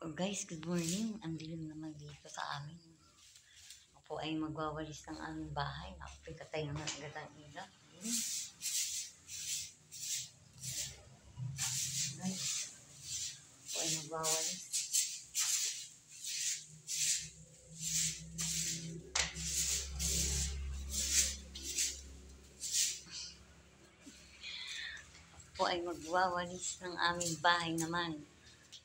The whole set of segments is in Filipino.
Oh guys, good morning. Ang dilim naman dito sa amin. Ako ay magwawalis ng aming bahay. Nakapikatay naman agad ang ilaw. Guys, ako ay magwawalis. Ako ay magwawalis ng aming bahay naman.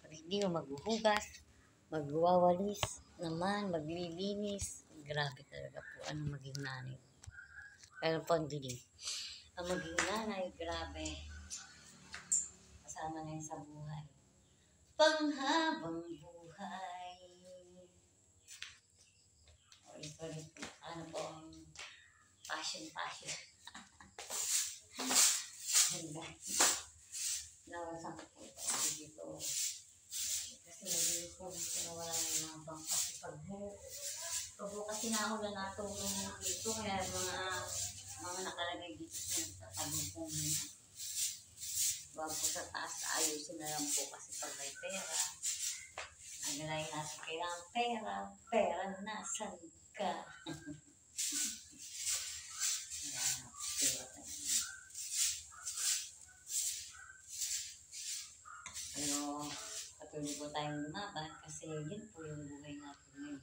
Pag hindi mo maghuhugas, magwawalis naman, maglilinis. Grabe talaga po ano maging nanay. Pero po ang dilim. Ang maging nanay, grabe. Kasama na yun sa buhay. Panghabang buhay. O ito rin po. Ano po ang passion. Nawasan ko po ito dito. Kasi naging po nawala na yung mga bang kasi pagbuo kasi nahulan natulong dito. Kaya mga nakalagay dito sa nagtatanong po muna. Bago sa taas, ayusin na lang po kasi pag may pera. Nagalayin natin kailangan pera nasan ka? Pero patuloy po tayong lumaban kasi yun po yung buhay natin ngayon.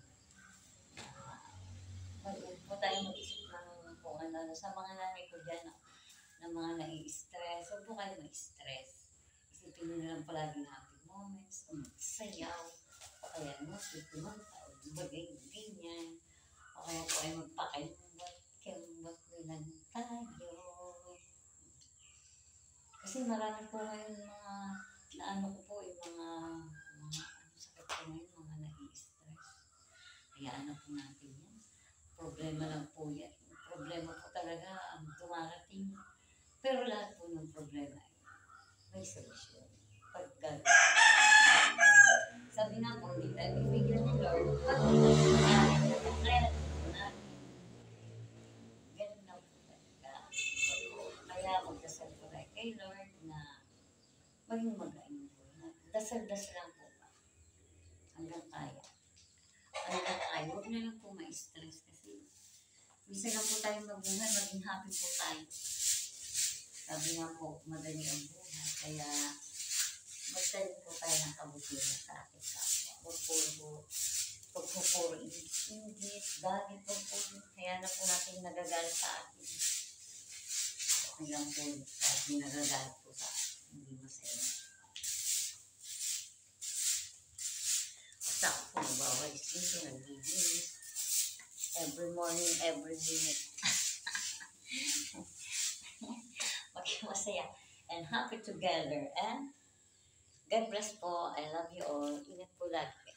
Huwag po tayong mag-isip ng kung ano sa mga nanay ko dyan na mga nai-stress. Huwag po kayo ma-stress. Isipin nyo lang palaging happy moments, o magsayaw, o kaya kumanta, o bagay ganyan, o kaya po ay magpakalimbot lang tayo. Kasi marami po ngayon mga naano ko po yung mga sakit po ngayon, mga nai-stress. Kaya ano po natin yan. Problema lang po yan. Problema po talaga ang dumarating. Pero lahat po ng problema ay may solusyon. Paggalit. Sabi nga po, hindi tayo bibigyan ng Lord. Kaya ganun lang po talaga. Kaya magdasal po tayo kay Lord na maging magaling po. Dasal-dasal lang po ba? Hanggang kaya. Huwag na lang po ma-stress kasi minsan lang po tayo mabuhay, maging happy po tayo. Sabi nga po, madali ang buhay. Kaya magtalim po tayo ng kabutihan sa ating kapwa. Huwag po puro ingit, galit po. Kaya na po natin nagagalit sa atin. Hanggang po natin nagagalit po sa atin. Hindi masaya. Basta ako po nabawalis dito, naglilinis. Every morning, every minute. Maging masaya and happy together. And God bless po. I love you all. Ingat po lagi.